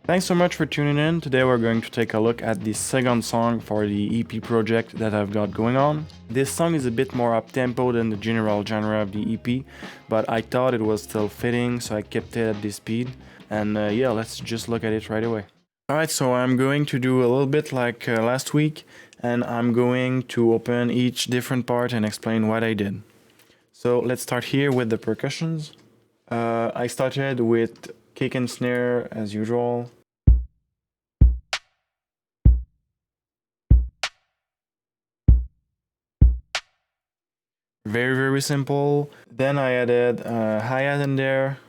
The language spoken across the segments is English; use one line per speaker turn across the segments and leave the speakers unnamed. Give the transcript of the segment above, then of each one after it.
Thanks so much for tuning in. Today we're going to take a look at the second song for the EP project that I've got going on. This song is a bit more up-tempo than the general genre of the EP, but I thought it was still fitting, so I kept it at this speed. And yeah, let's just look at it right away. Alright, so I'm going to do a little bit like last week, and I'm going to open each different part and explain what I did. So let's start here with the percussions. I started with kick and snare as usual. Very simple. Then I added a hi-hat in there.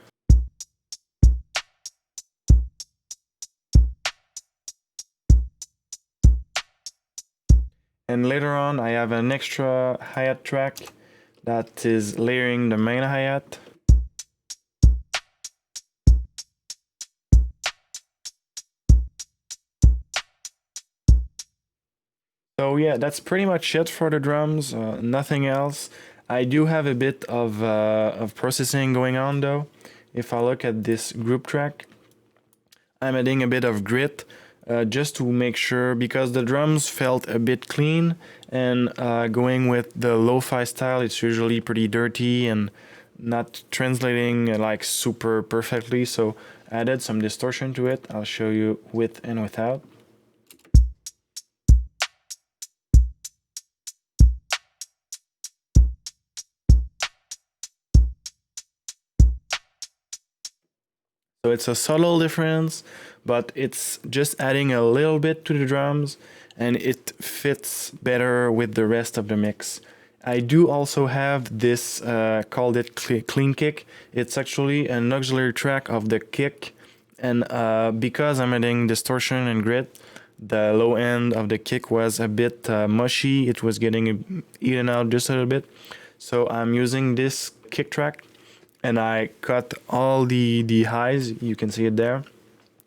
And later on I have an extra hi-hat track that is layering the main hi-hat. So yeah, that's pretty much it for the drums, nothing else. I do have a bit of processing going on though. If I look at this group track, I'm adding a bit of grit just to make sure, because the drums felt a bit clean, and going with the lo-fi style, it's usually pretty dirty and not translating like super perfectly, so I added some distortion to it. I'll show you with and without. So it's a subtle difference, but it's just adding a little bit to the drums, and it fits better with the rest of the mix. I do also have this called it clean kick. It's actually an auxiliary track of the kick, and because I'm adding distortion and grit, the low end of the kick was a bit mushy. It was getting eaten out just a little bit. So I'm using this kick track, and I cut all the highs, you can see it there,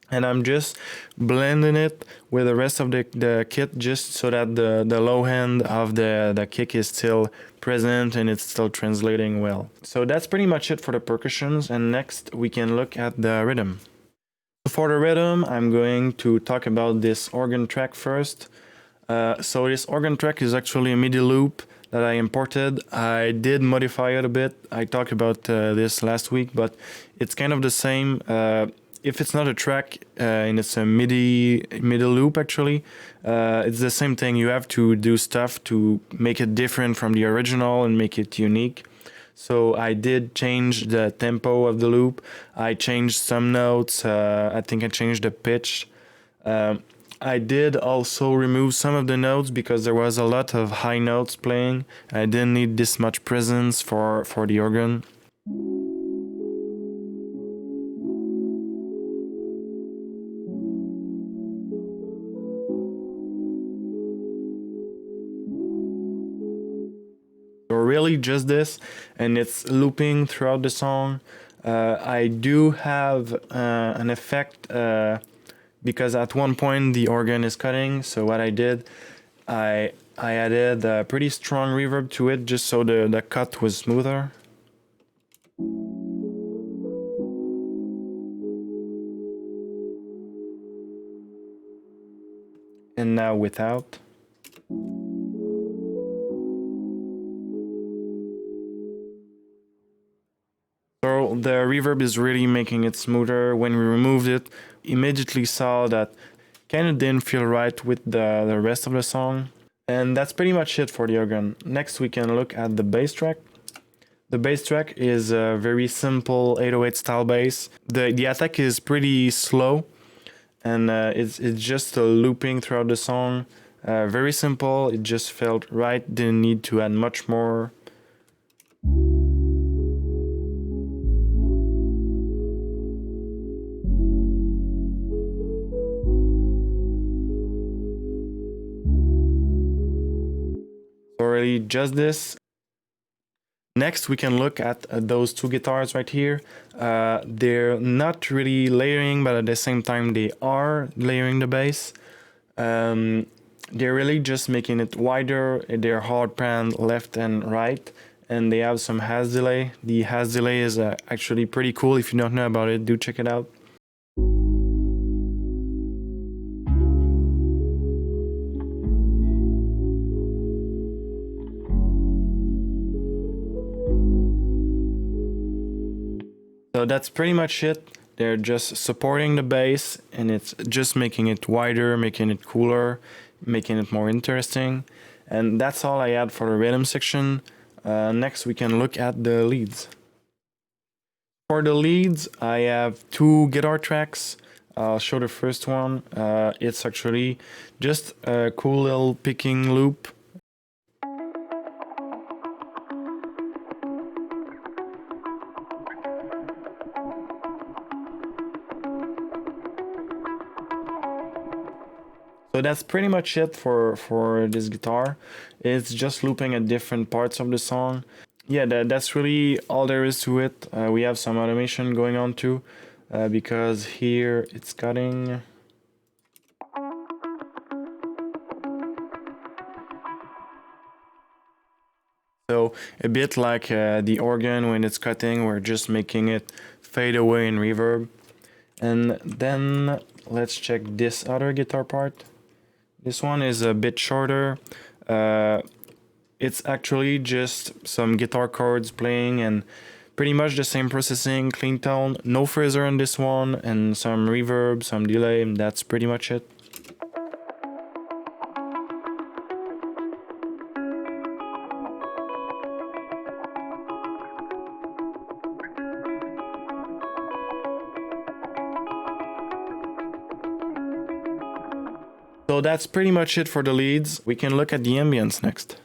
and I'm just blending it with the rest of the kit, just so that the low end of the kick is still present and it's still translating well. So that's pretty much it for the percussions, and next we can look at the rhythm. For the rhythm, I'm going to talk about this organ track first. So this organ track is actually a MIDI loop that I imported. I did modify it a bit. I talked about this last week, but it's kind of the same. If it's not a track and it's a MIDI loop, actually, it's the same thing. You have to do stuff to make it different from the original and make it unique. So I did change the tempo of the loop. I changed some notes. I think I changed the pitch. I did also remove some of the notes because there was a lot of high notes playing. I didn't need this much presence for the organ. So really just this, and it's looping throughout the song. I do have an effect because at one point the organ is cutting. So what I did, I added a pretty strong reverb to it just so the cut was smoother. And now without. So the reverb is really making it smoother. When we removed it, immediately saw that kind of didn't feel right with the rest of the song. And that's pretty much it for the organ. Next we can look at the bass track. The bass track is a very simple 808 style bass. The attack is pretty slow, and it's just looping throughout the song. Very simple, it just felt right, didn't need to add much more. So really just this. Next we can look at those two guitars right here. They're not really layering, but at the same time they are layering the bass. They're really just making it wider. They're hard pan left and right, and they have some has delay. The has delay is actually pretty cool. If you don't know about it, do check it out. So that's pretty much it. They're just supporting the bass, and it's just making it wider, making it cooler, making it more interesting. And that's all I had for the rhythm section. Next we can look at the leads. For the leads, I have 2 guitar tracks. I'll show the first one. It's actually just a cool little picking loop. So that's pretty much it for this guitar. It's just looping at different parts of the song. Yeah, that's really all there is to it. We have some automation going on too, because here it's cutting. So a bit like the organ when it's cutting, we're just making it fade away in reverb. And then let's check this other guitar part. This one is a bit shorter. It's actually just some guitar chords playing and pretty much the same processing, clean tone, no phaser on this one, and some reverb, some delay, and that's pretty much it. So that's pretty much it for the leads. We can look at the ambience next.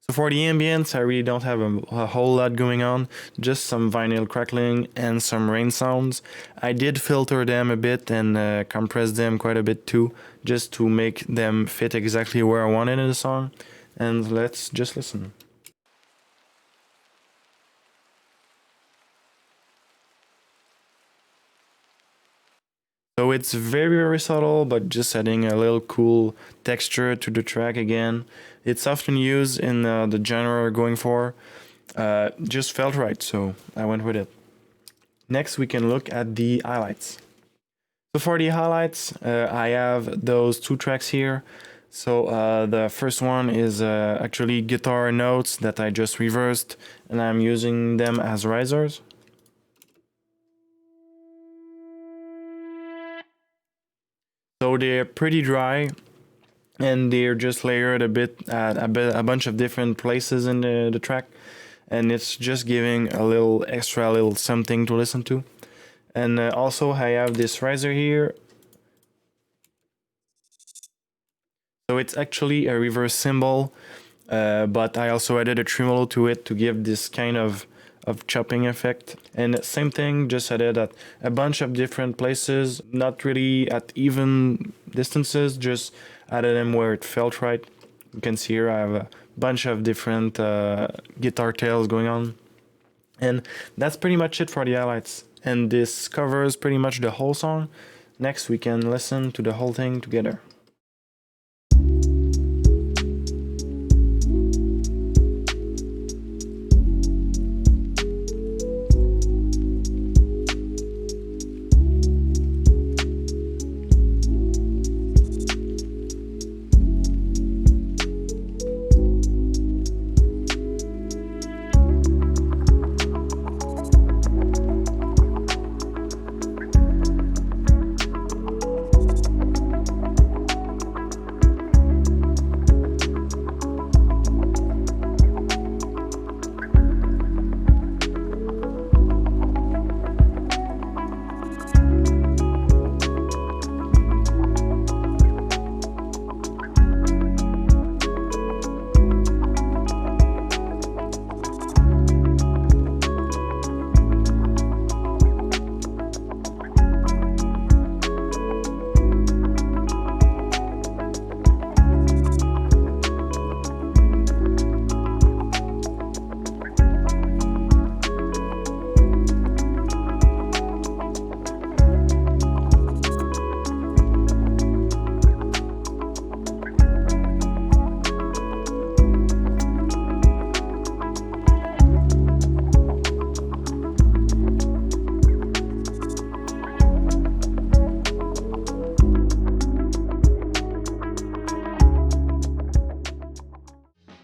So for the ambience, I really don't have a whole lot going on, just some vinyl crackling and some rain sounds. I did filter them a bit and compress them quite a bit too, just to make them fit exactly where I wanted in the song. And let's just listen. So it's very, very subtle, but just adding a little cool texture to the track again. It's often used in the genre we're going for. Just felt right, so I went with it. Next, we can look at the highlights. So for the highlights, I have those 2 tracks here. So the first one is actually guitar notes that I just reversed, and I'm using them as risers. So they're pretty dry, and they're just layered a bit at a bunch of different places in the track, and it's just giving a little extra little something to listen to. And also I have this riser here. So it's actually a reverse cymbal, but I also added a tremolo to it to give this kind of chopping effect. And same thing, just added at a bunch of different places, not really at even distances, just added them where it felt right. You can see here I have a bunch of different guitar tails going on. And that's pretty much it for the highlights. And this covers pretty much the whole song. Next we can listen to the whole thing together.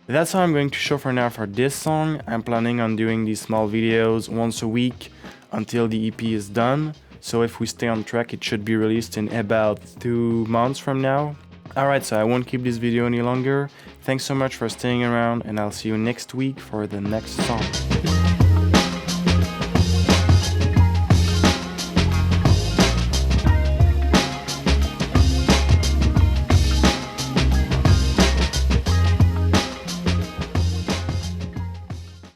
That's all I'm going to show for now for this song. I'm planning on doing these small videos once a week until the EP is done. So if we stay on track, it should be released in about 2 months from now. Alright, so I won't keep this video any longer. Thanks so much for staying around, and I'll see you next week for the next song.